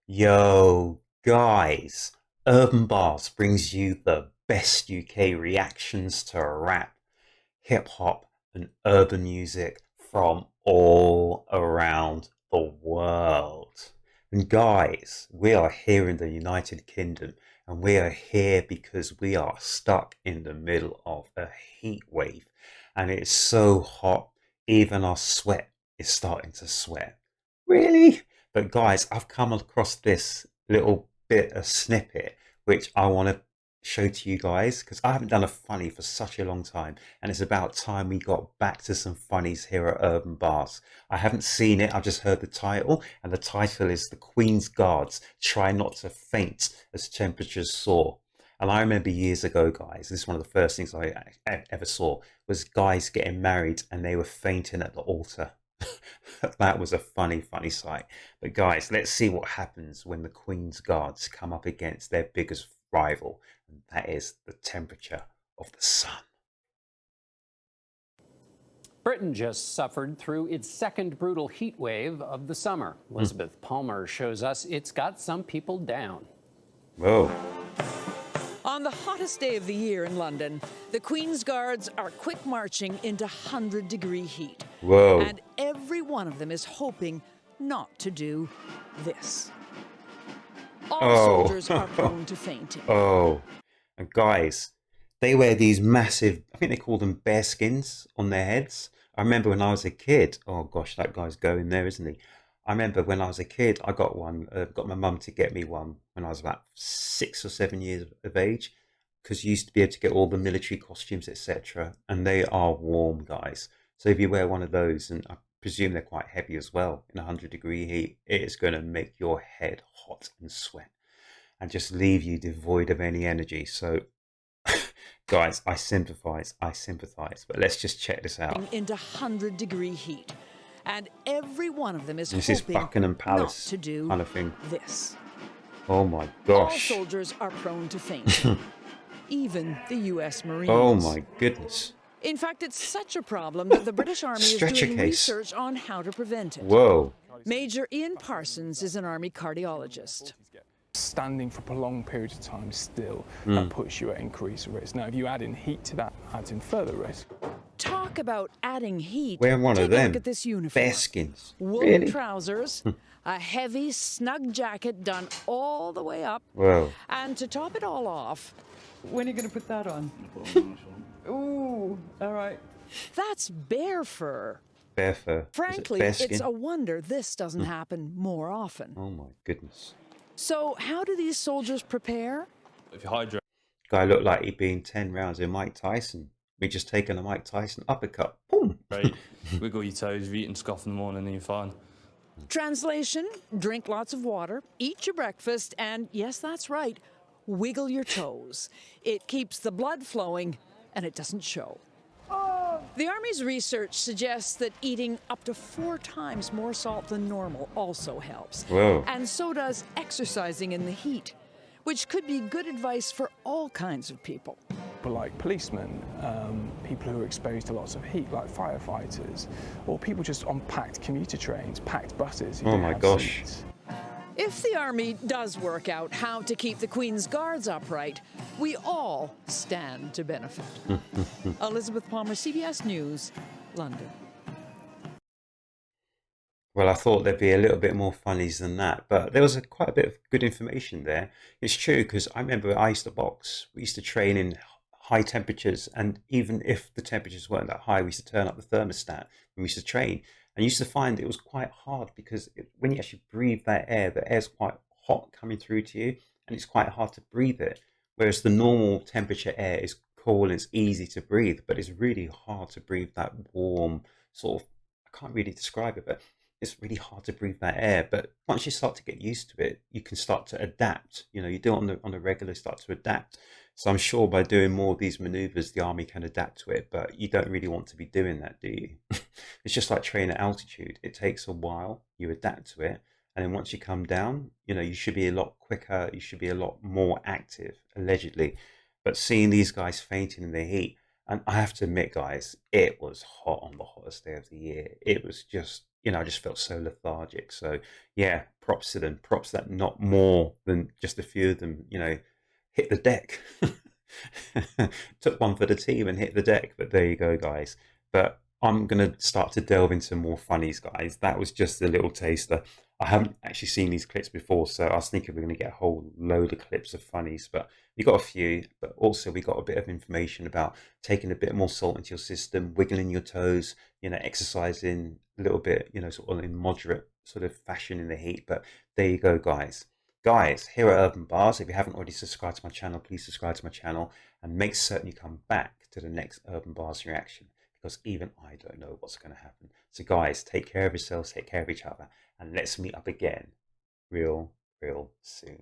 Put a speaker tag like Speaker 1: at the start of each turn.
Speaker 1: Yo, guys, Urban Barz brings you the best UK reactions to rap, hip hop, and urban music from all around the world. And guys, we are here in the United Kingdom, and we are here because we are stuck in the middle of a heat wave, and it's so hot, even our sweat is starting to sweat. Really? But guys, I've come across this little bit of snippet which I want to show to you guys because I haven't done a funny for such a long time, and it's about time we got back to some funnies here at Urban Bars. I haven't seen it, I've just heard the title, and the title is The Queen's Guards Try Not to Faint as Temperatures Soar. And I remember years ago, guys, this is one of the first things I ever saw was guys getting married and they were fainting at the altar. That was a funny sight. But guys, let's see what happens when the Queen's Guards come up against their biggest rival, and that is the temperature of the sun.
Speaker 2: Britain just suffered through its second brutal heat wave of the summer. Elizabeth Palmer shows us it's got some people down.
Speaker 1: Whoa.
Speaker 3: On the hottest day of the year in London, the Queen's Guards are quick marching into 100-degree heat.
Speaker 1: Whoa.
Speaker 3: And every one of them is hoping not to do this. All soldiers are prone to fainting.
Speaker 1: Oh. And guys, they wear these massive, I think they call them bear skins on their heads. I remember when I was a kid, oh gosh, that guy's going there, isn't he? I remember when I was a kid, I got one, got my mum to get me one when I was about 6 or 7 years of age, because you used to be able to get all the military costumes, etc. And they are warm, guys. So if you wear one of those, and I presume they're quite heavy as well, in 100-degree heat, it is going to make your head hot and sweat and just leave you devoid of any energy. So guys, I sympathize, but let's just check this out.
Speaker 3: Into 100-degree heat. And every one of them is
Speaker 1: This is
Speaker 3: hoping
Speaker 1: Buckingham Palace
Speaker 3: not to do
Speaker 1: kind of thing.
Speaker 3: this.
Speaker 1: Oh my
Speaker 3: All
Speaker 1: gosh.
Speaker 3: soldiers are prone to fainting, even the U.S. Marines.
Speaker 1: Oh my goodness.
Speaker 3: In fact, it's such a problem that the British Army is
Speaker 1: Stretcher
Speaker 3: doing
Speaker 1: case.
Speaker 3: research on how to prevent it.
Speaker 1: Whoa.
Speaker 3: Major Ian Parsons is an Army cardiologist.
Speaker 4: Standing for prolonged periods of time still, that puts you at increased risk. Now, if you add in heat to that, adds in further risk.
Speaker 3: Talk about adding heat.
Speaker 1: Wear one
Speaker 3: Take
Speaker 1: of
Speaker 3: a
Speaker 1: them.
Speaker 3: look at this uniform.
Speaker 1: Bear skins.
Speaker 3: Woolen
Speaker 1: Really?
Speaker 3: trousers, a heavy, snug jacket done all the way up,
Speaker 1: Whoa.
Speaker 3: and to top it all off, when are you going to put that on? Ooh, all right. That's bear fur.
Speaker 1: Bear fur. Is it
Speaker 3: Frankly,
Speaker 1: bear
Speaker 3: it's
Speaker 1: skin?
Speaker 3: a wonder this doesn't happen more often.
Speaker 1: Oh my goodness.
Speaker 3: So how do these soldiers prepare?
Speaker 5: If you hydrate,
Speaker 1: Guy looked like he'd been 10 rounds in Mike Tyson. We just taken a Mike Tyson uppercut. Boom.
Speaker 5: wiggle your toes, if you eat and scoff in the morning, then you're fine.
Speaker 3: Translation, drink lots of water, eat your breakfast, and yes, that's right, wiggle your toes. It keeps the blood flowing, and it doesn't show. The Army's research suggests that eating up to 4 times more salt than normal also helps.
Speaker 1: Whoa.
Speaker 3: And so does exercising in the heat, which could be good advice for all kinds of people.
Speaker 4: But like policemen, people who are exposed to lots of heat, like firefighters, or people just on packed commuter trains, packed buses. Who
Speaker 1: Oh
Speaker 4: don't
Speaker 1: my
Speaker 4: have
Speaker 1: gosh.
Speaker 4: seats.
Speaker 3: If the Army does work out how to keep the Queen's Guards upright, we all stand to benefit. Elizabeth Palmer, CBS News, London.
Speaker 1: Well, I thought there'd be a little bit more funnies than that, but there was quite a bit of good information there. It's true, because I remember I used to box. We used to train in high temperatures, and even if the temperatures weren't that high, we used to turn up the thermostat when we used to train. And you used to find it was quite hard because when you actually breathe that air, the air's quite hot coming through to you, and it's quite hard to breathe it. Whereas the normal temperature air is cool and it's easy to breathe, but it's really hard to breathe that warm sort of, I can't really describe it, but it's really hard to breathe that air. But once you start to get used to it, you can start to adapt. You know, you do it on the regular, start to adapt. So I'm sure by doing more of these maneuvers, the Army can adapt to it, but you don't really want to be doing that, do you? It's just like training at altitude. It takes a while, you adapt to it, and then once you come down, you know, you should be a lot quicker, you should be a lot more active, allegedly. But seeing these guys fainting in the heat, and I have to admit, guys, it was hot on the hottest day of the year. It was just I just felt so lethargic. So yeah, props to them. Props that not more than just a few of them, hit the deck. Took one for the team and hit the deck. But there you go, guys. But I'm gonna start to delve into more funnies, guys. That was just a little taster. I haven't actually seen these clips before, so I was thinking we're gonna get a whole load of clips of funnies, but we got a few. But also we got a bit of information about taking a bit more salt into your system, wiggling your toes, exercising a little bit, sort of in moderate sort of fashion in the heat. But there you go, guys. Guys, here at Urb'n Barz, if you haven't already subscribed to my channel, please subscribe to my channel and make certain you come back to the next Urb'n Barz reaction, because even I don't know what's going to happen. So guys, take care of yourselves, take care of each other, and let's meet up again real soon.